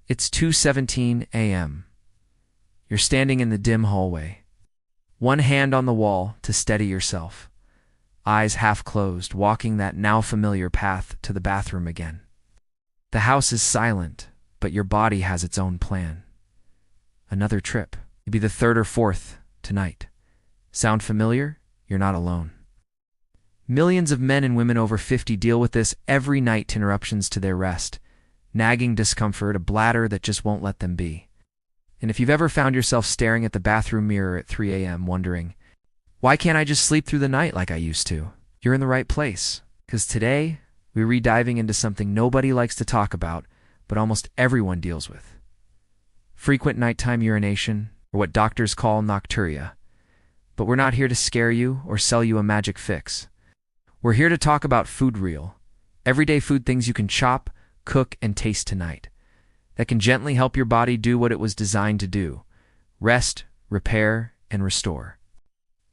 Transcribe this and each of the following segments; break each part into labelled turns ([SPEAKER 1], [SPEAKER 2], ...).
[SPEAKER 1] It's 2:17 a.m. You're standing in the dim hallway, one hand on the wall to steady yourself, eyes half closed, walking that now familiar path to the bathroom again. The house is silent, but your body has its own plan. Another trip, maybe the third or fourth tonight. Sound familiar? You're not alone. Millions of men and women over 50 deal with this every night: interruptions to their rest, nagging discomfort, a bladder that just won't let them be. And if you've ever found yourself staring at the bathroom mirror at 3 a.m. wondering, why can't I just sleep through the night like I used to? You're in the right place, because today we're rediving into something nobody likes to talk about, but almost everyone deals with. Frequent nighttime urination, or what doctors call nocturia. But we're not here to scare you or sell you a magic fix. We're here to talk about food real, everyday food, things you can chop, cook, and taste tonight that can gently help your body do what it was designed to do: rest, repair, and restore.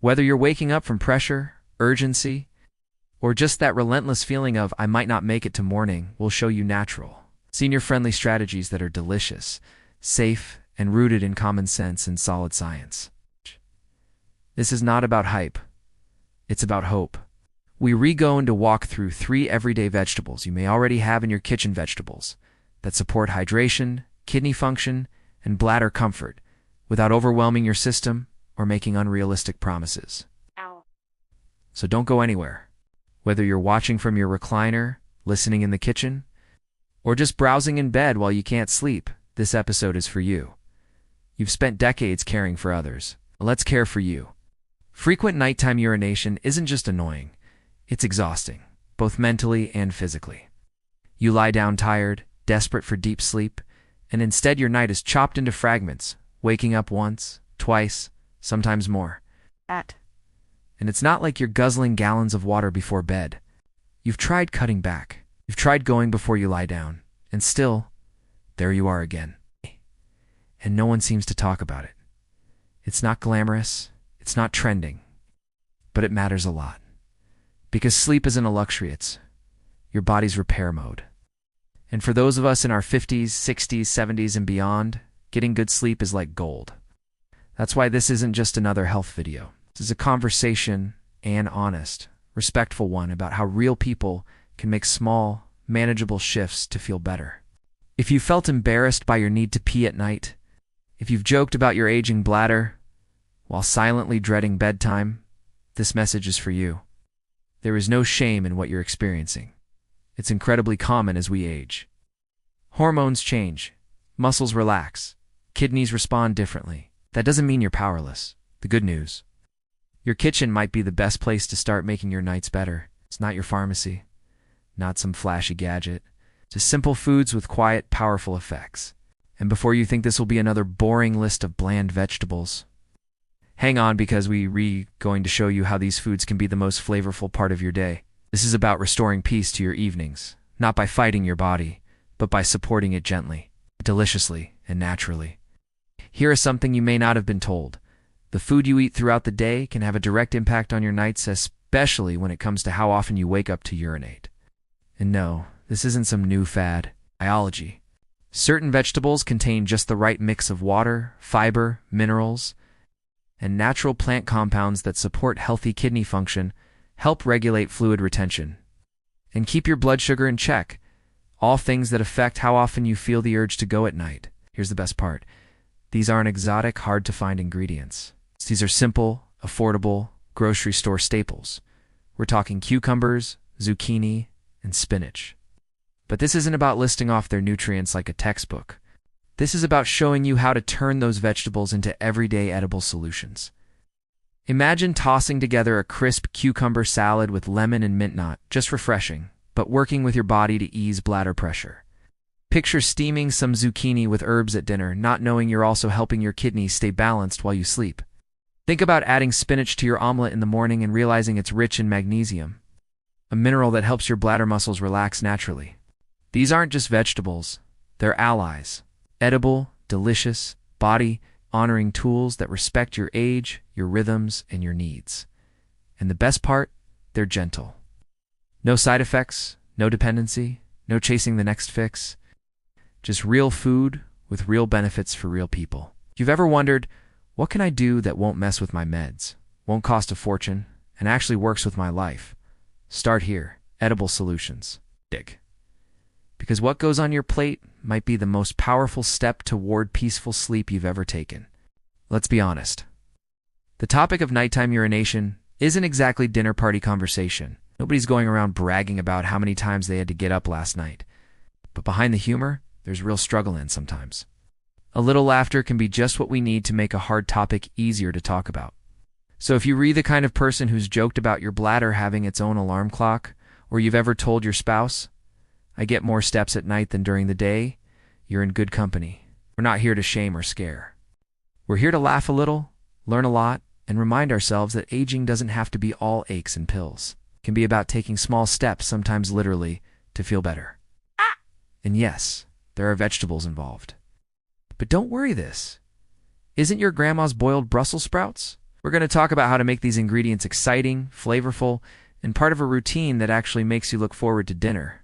[SPEAKER 1] Whether you're waking up from pressure, urgency, or just that relentless feeling of I might not make it to morning, we'll show you natural, senior-friendly strategies that are delicious, safe, and rooted in common sense and solid science. This is not about hype. It's about hope. We're going to walk through 3 everyday vegetables you may already have in your kitchen, vegetables that support hydration, kidney function, and bladder comfort without overwhelming your system or making unrealistic promises.
[SPEAKER 2] Ow.
[SPEAKER 1] So don't go anywhere. Whether you're watching from your recliner, listening in the kitchen, or just browsing in bed while you can't sleep, this episode is for you. You've spent decades caring for others. Let's care for you. Frequent nighttime urination isn't just annoying. It's exhausting, both mentally and physically. You lie down tired, desperate for deep sleep, and instead your night is chopped into fragments, waking up once, twice, sometimes more. And it's not like you're guzzling gallons of water before bed. You've tried cutting back. You've tried going before you lie down. And still, there you are again. And no one seems to talk about it. It's not glamorous. It's not trending. But it matters a lot. Because sleep isn't a luxury, it's your body's repair mode. And for those of us in our 50s, 60s, 70s, and beyond, getting good sleep is like gold. That's why this isn't just another health video. This is a conversation, and honest, respectful one, about how real people can make small, manageable shifts to feel better. If you felt embarrassed by your need to pee at night, if you've joked about your aging bladder while silently dreading bedtime, this message is for you. There is no shame in what you're experiencing. It's incredibly common as we age. Hormones change, muscles relax, kidneys respond differently. That doesn't mean you're powerless. The good news: your kitchen might be the best place to start making your nights better. It's not your pharmacy, not some flashy gadget, just simple foods with quiet, powerful effects. And before you think this will be another boring list of bland vegetables, hang on, because we're going to show you how these foods can be the most flavorful part of your day. This is about restoring peace to your evenings, not by fighting your body, but by supporting it gently, deliciously, and naturally. Here is something you may not have been told. The food you eat throughout the day can have a direct impact on your nights, especially when it comes to how often you wake up to urinate. And no, this isn't some new fad. Biology. Certain vegetables contain just the right mix of water, fiber, minerals, and natural plant compounds that support healthy kidney function, help regulate fluid retention, and keep your blood sugar in check, all things that affect how often you feel the urge to go at night. Here's the best part. These aren't exotic, hard-to-find ingredients. These are simple, affordable, grocery store staples. We're talking cucumbers, zucchini, and spinach. But this isn't about listing off their nutrients like a textbook. This is about showing you how to turn those vegetables into everyday edible solutions. Imagine tossing together a crisp cucumber salad with lemon and mint, not just refreshing, but working with your body to ease bladder pressure. Picture steaming some zucchini with herbs at dinner, not knowing you're also helping your kidneys stay balanced while you sleep. Think about adding spinach to your omelet in the morning and realizing it's rich in magnesium, a mineral that helps your bladder muscles relax naturally. These aren't just vegetables, they're allies. Edible, delicious, body-honoring tools that respect your age, your rhythms, and your needs. And the best part, they're gentle. No side effects, no dependency, no chasing the next fix. Just real food with real benefits for real people. If you've ever wondered, what can I do that won't mess with my meds, won't cost a fortune, and actually works with my life? Start here. Edible solutions. Dig. Because what goes on your plate might be the most powerful step toward peaceful sleep you've ever taken. Let's be honest. The topic of nighttime urination isn't exactly dinner party conversation. Nobody's going around bragging about how many times they had to get up last night. But behind the humor, there's real struggle in sometimes. A little laughter can be just what we need to make a hard topic easier to talk about. So if you're the kind of person who's joked about your bladder having its own alarm clock, or you've ever told your spouse, I get more steps at night than during the day, you're in good company. We're not here to shame or scare. We're here to laugh a little, learn a lot, and remind ourselves that aging doesn't have to be all aches and pills. It can be about taking small steps, sometimes literally, to feel better. And yes, there are vegetables involved. But don't worry this. Isn't your grandma's boiled Brussels sprouts? We're going to talk about how to make these ingredients exciting, flavorful, and part of a routine that actually makes you look forward to dinner.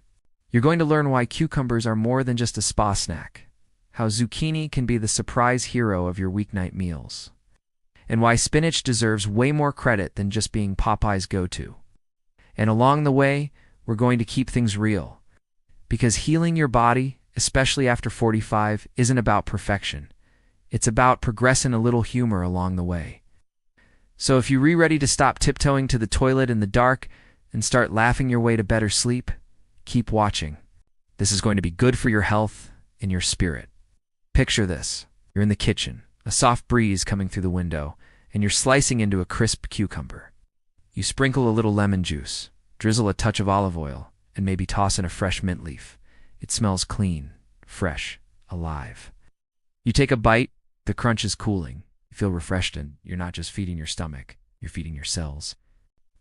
[SPEAKER 1] You're going to learn why cucumbers are more than just a spa snack, how zucchini can be the surprise hero of your weeknight meals, and why spinach deserves way more credit than just being Popeye's go-to. And along the way, we're going to keep things real, because healing your body, especially after 45, isn't about perfection. It's about progressing a little humor along the way. So if you're ready to stop tiptoeing to the toilet in the dark and start laughing your way to better sleep, keep watching. This is going to be good for your health and your spirit. Picture this. You're in the kitchen, a soft breeze coming through the window, and you're slicing into a crisp cucumber. You sprinkle a little lemon juice, drizzle a touch of olive oil, and maybe toss in a fresh mint leaf. It smells clean, fresh, alive. You take a bite, the crunch is cooling. You feel refreshed, and you're not just feeding your stomach, you're feeding your cells.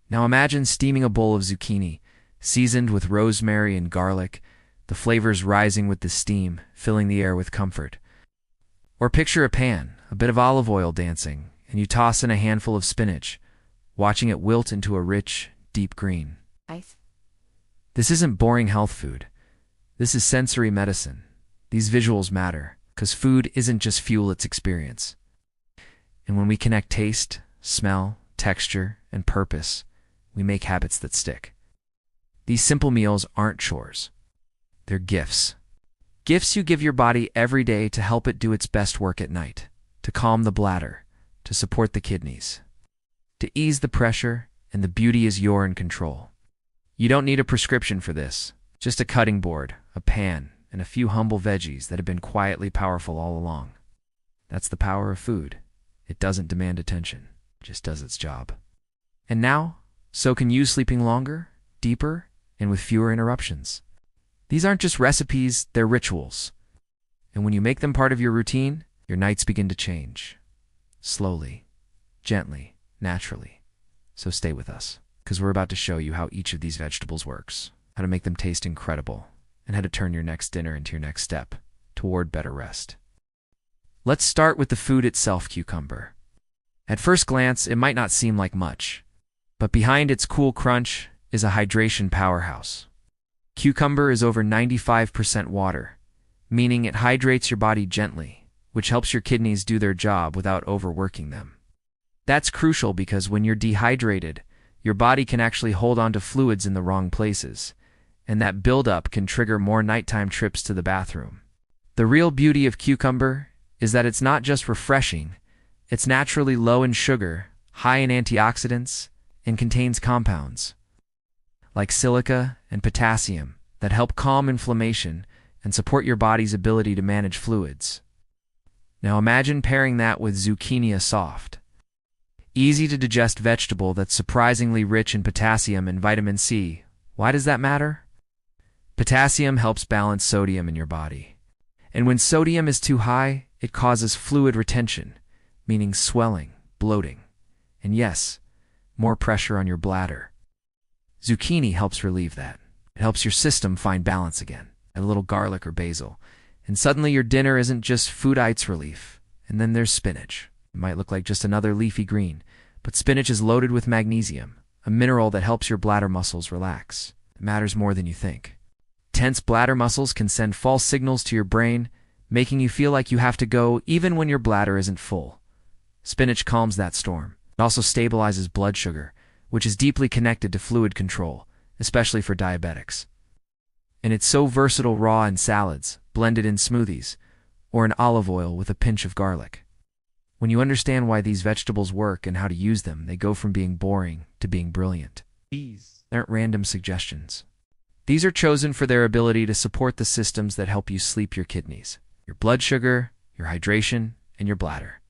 [SPEAKER 1] Now imagine steaming a bowl of zucchini, seasoned with rosemary and garlic, the flavors rising with the steam, filling the air with comfort. Or picture a pan, a bit of olive oil dancing, and you toss in a handful of spinach, watching it wilt into a rich, deep green.
[SPEAKER 2] Nice.
[SPEAKER 1] This isn't boring health food. This is sensory medicine. These visuals matter, because food isn't just fuel, it's experience. And when we connect taste, smell, texture, and purpose, we make habits that stick. These simple meals aren't chores. They're gifts. Gifts you give your body every day to help it do its best work at night, to calm the bladder, to support the kidneys, to ease the pressure, and the beauty is you're in control. You don't need a prescription for this, just a cutting board, a pan, and a few humble veggies that have been quietly powerful all along. That's the power of food. It doesn't demand attention, it just does its job. And now, so can you sleeping longer, deeper, and with fewer interruptions. These aren't just recipes, they're rituals. And when you make them part of your routine, your nights begin to change. Slowly, gently, naturally. So stay with us, because we're about to show you how each of these vegetables works, how to make them taste incredible, and how to turn your next dinner into your next step toward better rest. Let's start with the food itself, cucumber. At first glance, it might not seem like much, but behind its cool crunch is a hydration powerhouse. Cucumber is over 95% water, meaning it hydrates your body gently, which helps your kidneys do their job without overworking them. That's crucial because when you're dehydrated, your body can actually hold on to fluids in the wrong places, and that buildup can trigger more nighttime trips to the bathroom. The real beauty of cucumber is that it's not just refreshing, it's naturally low in sugar, high in antioxidants, and contains compounds like silica and potassium that help calm inflammation and support your body's ability to manage fluids. Now imagine pairing that with zucchini, a soft, easy to digest vegetable that's surprisingly rich in potassium and vitamin C. Why does that matter? Potassium helps balance sodium in your body. And when sodium is too high, it causes fluid retention, meaning swelling, bloating, and yes, more pressure on your bladder. Zucchini helps relieve that. It helps your system find balance again. Add a little garlic or basil, and suddenly your dinner isn't just foodites relief. And then there's spinach. It might look like just another leafy green, but spinach is loaded with magnesium, a mineral that helps your bladder muscles relax. It matters more than you think. Tense bladder muscles can send false signals to your brain, making you feel like you have to go even when your bladder isn't full. Spinach calms that storm. It also stabilizes blood sugar, which is deeply connected to fluid control, especially for diabetics. And it's so versatile raw in salads, blended in smoothies, or in olive oil with a pinch of garlic. When you understand why these vegetables work and how to use them, they go from being boring to being brilliant. These aren't random suggestions. These are chosen for their ability to support the systems that help you sleep: your kidneys, your blood sugar, your hydration, and your bladder.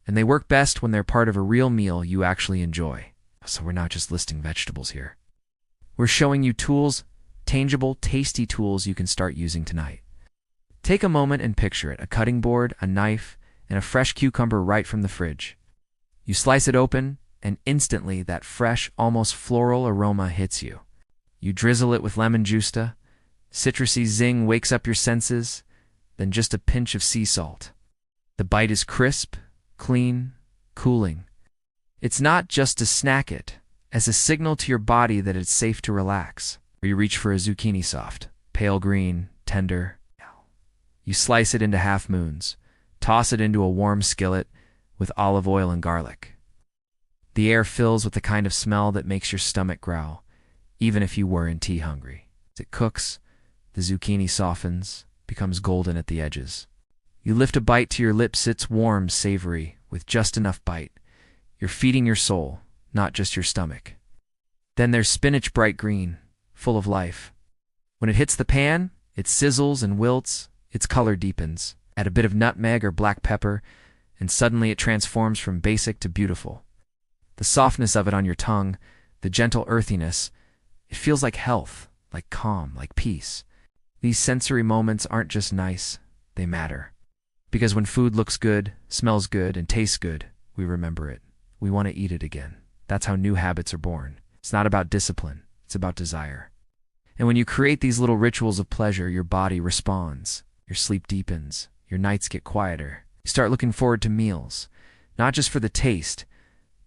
[SPEAKER 1] And they work best when they're part of a real meal you actually enjoy. So we're not just listing vegetables here. We're showing you tools, tangible, tasty tools you can start using tonight. Take a moment and picture it: a cutting board, a knife, and a fresh cucumber right from the fridge. You slice it open, and instantly that fresh, almost floral aroma hits you. You drizzle it with lemon juice. Citrusy zing wakes up your senses, then just a pinch of sea salt. The bite is crisp, clean, cooling. It's not just to snack it, as a signal to your body that it's safe to relax. Or you reach for a zucchini soft, pale green, tender. You slice it into half moons, toss it into a warm skillet with olive oil and garlic. The air fills with the kind of smell that makes your stomach growl, even if you weren't tea hungry. As it cooks, the zucchini softens, becomes golden at the edges. You lift a bite to your lips. It's warm, savory, with just enough bite. You're feeding your soul, not just your stomach. Then there's spinach, bright green, full of life. When it hits the pan, it sizzles and wilts, its color deepens. Add a bit of nutmeg or black pepper, and suddenly it transforms from basic to beautiful. The softness of it on your tongue, the gentle earthiness, it feels like health, like calm, like peace. These sensory moments aren't just nice, they matter. Because when food looks good, smells good, and tastes good, we remember it. We want to eat it again. That's how new habits are born. It's not about discipline, it's about desire. And when you create these little rituals of pleasure, your body responds, your sleep deepens, your nights get quieter. You start looking forward to meals, not just for the taste,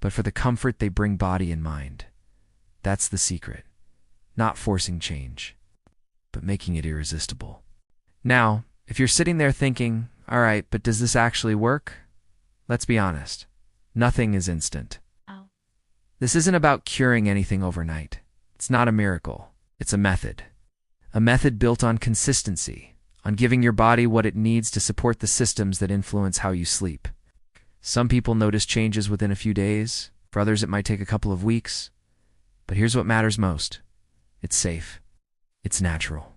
[SPEAKER 1] but for the comfort they bring body and mind. That's the secret. Not forcing change, but making it irresistible. Now, if you're sitting there thinking, all right, but does this actually work? Let's be honest. Nothing is instant. This isn't about curing anything overnight. It's not a miracle. It's a method. A method built on consistency, on giving your body what it needs to support the systems that influence how you sleep. Some people notice changes within a few days. For others, it might take a couple of weeks. But here's what matters most. It's safe. It's natural.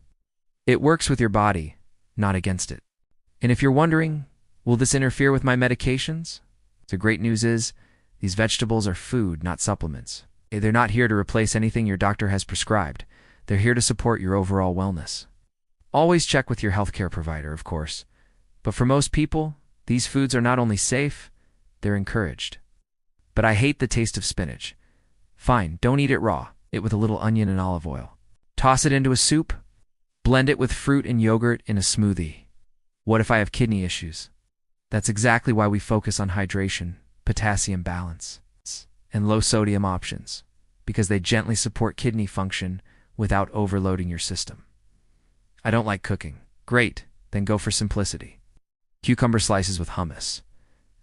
[SPEAKER 1] It works with your body, not against it. And if you're wondering, will this interfere with my medications? The great news is, these vegetables are food, not supplements. They're not here to replace anything your doctor has prescribed. They're here to support your overall wellness. Always check with your healthcare provider, of course. But for most people, these foods are not only safe, they're encouraged. But I hate the taste of spinach. Fine, don't eat it raw. Eat it with a little onion and olive oil. Toss it into a soup. Blend it with fruit and yogurt in a smoothie. What if I have kidney issues? That's exactly why we focus on hydration, potassium balance, and low sodium options, because they gently support kidney function without overloading your system. I don't like cooking. Great, then go for simplicity. Cucumber slices with hummus,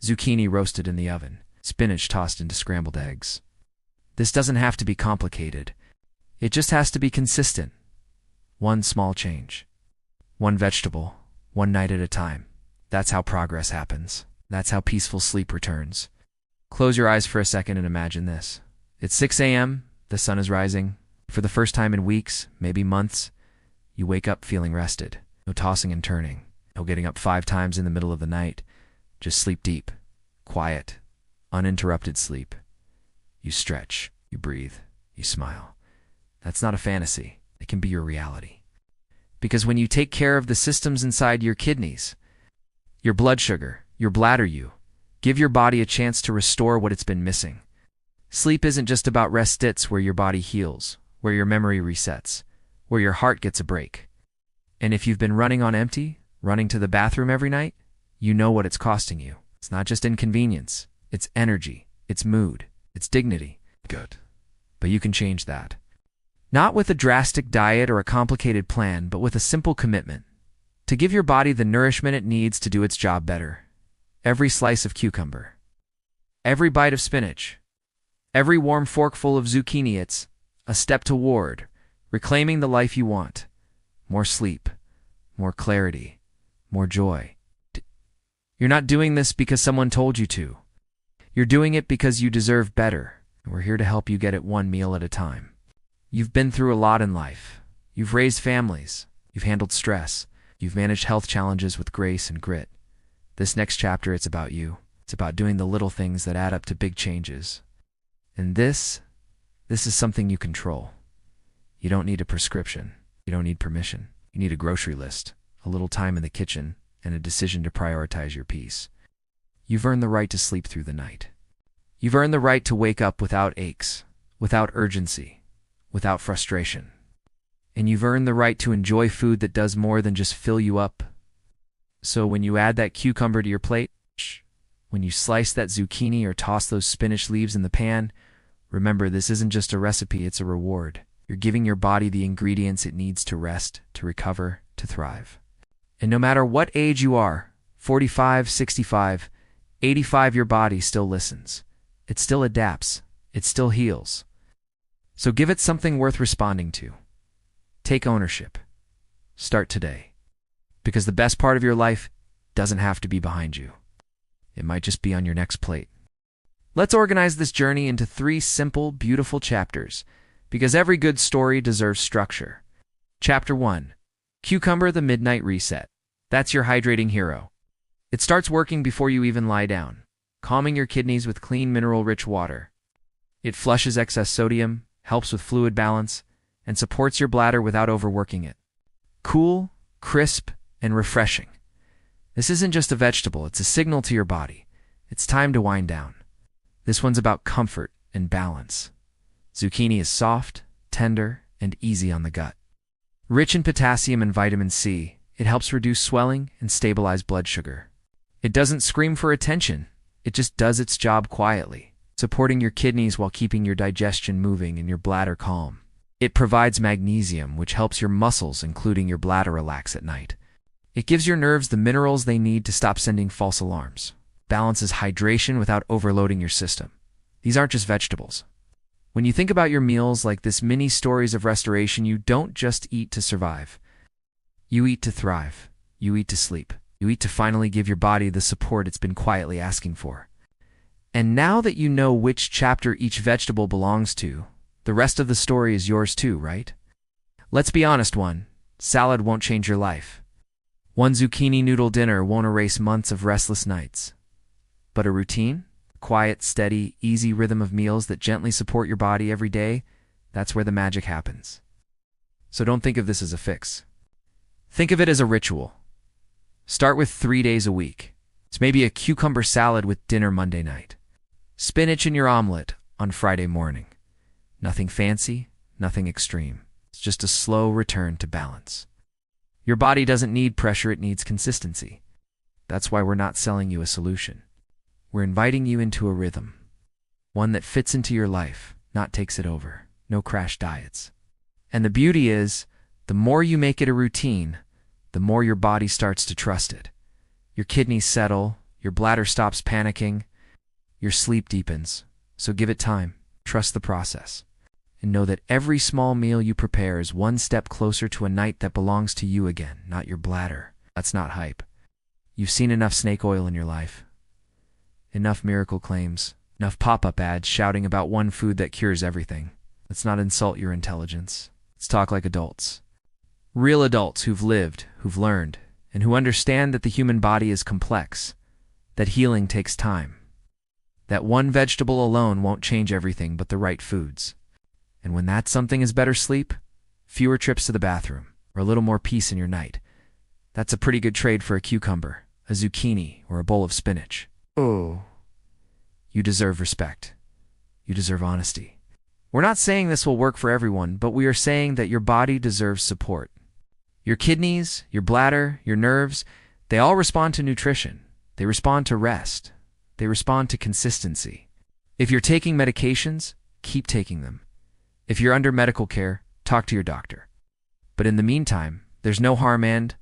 [SPEAKER 1] zucchini roasted in the oven, spinach tossed into scrambled eggs. This doesn't have to be complicated. It just has to be consistent. One small change. One vegetable, one night at a time. That's how progress happens. That's how peaceful sleep returns. Close your eyes for a second and imagine this. It's 6 a.m., the sun is rising. For the first time in weeks, maybe months, you wake up feeling rested. No tossing and turning. No getting up 5 times in the middle of the night. Just sleep deep, quiet, uninterrupted sleep. You stretch, you breathe, you smile. That's not a fantasy. It can be your reality. Because when you take care of the systems inside your kidneys, your blood sugar, your bladder, you give your body a chance to restore what it's been missing. Sleep isn't just about rest, it's where your body heals, where your memory resets, where your heart gets a break. And if you've been running on empty, running to the bathroom every night, you know what it's costing you. It's not just inconvenience, it's energy, it's mood, it's dignity. Good. But you can change that. Not with a drastic diet or a complicated plan, but with a simple commitment. to give your body the nourishment it needs to do its job better. Every slice of cucumber, every bite of spinach, every warm forkful of zucchini, it's a step toward reclaiming the life you want. More sleep, more clarity, more joy. You're not doing this because someone told you to. You're doing it because you deserve better, and we're here to help you get it one meal at a time. You've been through a lot in life. You've raised families. You've handled stress. You've managed health challenges with grace and grit. This next chapter, it's about you. It's about doing the little things that add up to big changes. And this is something you control. You don't need a prescription. You don't need permission. You need a grocery list, a little time in the kitchen, and a decision to prioritize your peace. You've earned the right to sleep through the night. You've earned the right to wake up without aches, without urgency, without frustration. And you've earned the right to enjoy food that does more than just fill you up. So when you add that cucumber to your plate, when you slice that zucchini or toss those spinach leaves in the pan, remember, this isn't just a recipe, it's a reward. You're giving your body the ingredients it needs to rest, to recover, to thrive. And no matter what age you are, 45, 65, 85, your body still listens. It still adapts. It still heals. So give it something worth responding to. Take ownership. Start today. Because the best part of your life doesn't have to be behind you. It might just be on your next plate. Let's organize this journey into 3 simple, beautiful chapters, because every good story deserves structure. Chapter 1. Cucumber, the Midnight Reset. That's your hydrating hero. It starts working before you even lie down, calming your kidneys with clean, mineral-rich water. It flushes excess sodium, helps with fluid balance, and supports your bladder without overworking it. Cool, crisp, and refreshing. This isn't just a vegetable, it's a signal to your body. It's time to wind down. This one's about comfort and balance. Zucchini is soft, tender, and easy on the gut. Rich in potassium and vitamin C, it helps reduce swelling and stabilize blood sugar. It doesn't scream for attention, it just does its job quietly, supporting your kidneys while keeping your digestion moving and your bladder calm. It provides magnesium, which helps your muscles, including your bladder, relax at night. It gives your nerves the minerals they need to stop sending false alarms. Balances hydration without overloading your system. These aren't just vegetables. When you think about your meals like this mini stories of restoration, you don't just eat to survive. You eat to thrive. You eat to sleep. You eat to finally give your body the support it's been quietly asking for. And now that you know which chapter each vegetable belongs to, the rest of the story is yours too, right? Let's be honest, one salad won't change your life. One zucchini noodle dinner won't erase months of restless nights. But a routine? Quiet, steady, easy rhythm of meals that gently support your body every day, that's where the magic happens. So don't think of this as a fix. Think of it as a ritual. Start with 3 days a week. It's maybe a cucumber salad with dinner Monday night. Spinach in your omelet on Friday morning. Nothing fancy, nothing extreme. It's just a slow return to balance. Your body doesn't need pressure, it needs consistency. That's why we're not selling you a solution. We're inviting you into a rhythm. One that fits into your life, not takes it over. No crash diets. And the beauty is, the more you make it a routine, the more your body starts to trust it. Your kidneys settle, your bladder stops panicking, your sleep deepens. So give it time, trust the process, and know that every small meal you prepare is one step closer to a night that belongs to you again, not your bladder. That's not hype. You've seen enough snake oil in your life. Enough miracle claims, enough pop-up ads shouting about one food that cures everything. Let's not insult your intelligence. Let's talk like adults. Real adults who've lived, who've learned, and who understand that the human body is complex, that healing takes time, that one vegetable alone won't change everything but the right foods. And when that something is better sleep, fewer trips to the bathroom, or a little more peace in your night, that's a pretty good trade for a cucumber, a zucchini, or a bowl of spinach. Oh, you deserve respect. You deserve honesty. We're not saying this will work for everyone, but we are saying that your body deserves support. Your kidneys, your bladder, your nerves, they all respond to nutrition. They respond to rest. They respond to consistency. If you're taking medications, keep taking them. If you're under medical care, talk to your doctor. But in the meantime, there's no harm and,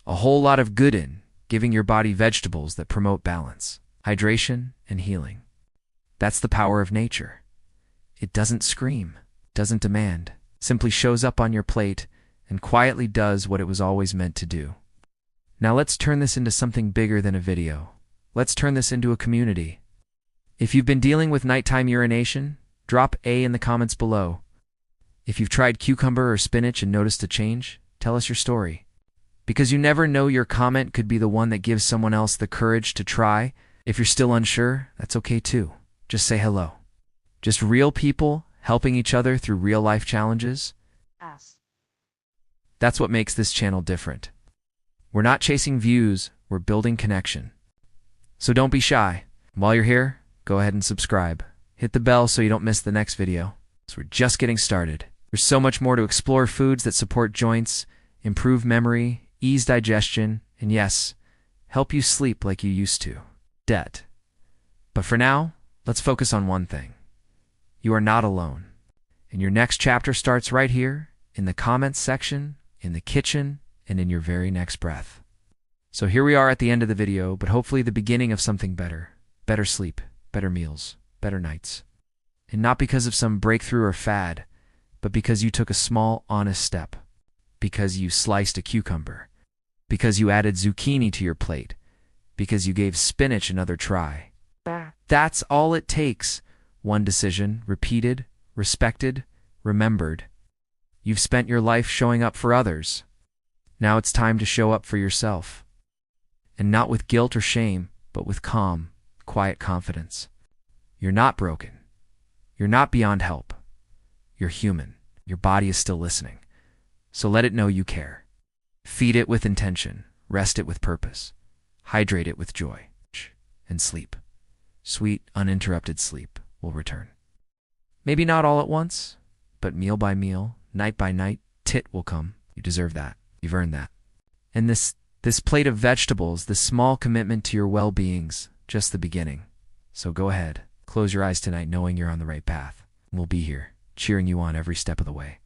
[SPEAKER 1] A whole lot of good in giving your body vegetables that promote balance, hydration, and healing. That's the power of nature. It doesn't scream, doesn't demand, simply shows up on your plate and quietly does what it was always meant to do. Now let's turn this into something bigger than a video. Let's turn this into a community. If you've been dealing with nighttime urination, drop A in the comments below. If you've tried cucumber or spinach and noticed a change, tell us your story. Because you never know, your comment could be the one that gives someone else the courage to try. If you're still unsure, that's okay too. Just say hello. Just real people helping each other through real life challenges. That's what makes this channel different. We're not chasing views, we're building connection. So don't be shy. While you're here, go ahead and subscribe. Hit the bell so you don't miss the next video. So we're just getting started. There's so much more to explore: foods that support joints, improve memory, ease digestion, and yes, help you sleep like you used to. Debt. But for now, let's focus on one thing. You are not alone. And your next chapter starts right here, in the comments section, in the kitchen, and in your very next breath. So here we are at the end of the video, but hopefully the beginning of something better. Better sleep, better meals, better nights. And not because of some breakthrough or fad, but because you took a small, honest step. Because you sliced a cucumber. Because you added zucchini to your plate. Because you gave spinach another try. That's all it takes. One decision, repeated, respected, remembered. You've spent your life showing up for others. Now it's time to show up for yourself. And not with guilt or shame, but with calm, quiet confidence. You're not broken. You're not beyond help. You're human. Your body is still listening. So let it know you care. Feed it with intention. Rest it with purpose. Hydrate it with joy. And sleep. Sweet, uninterrupted sleep will return. Maybe not all at once, but meal by meal, night by night, tit will come. You deserve that. You've earned that. And this plate of vegetables, this small commitment to your well-being's just the beginning. So go ahead, close your eyes tonight knowing you're on the right path. We'll be here, cheering you on every step of the way.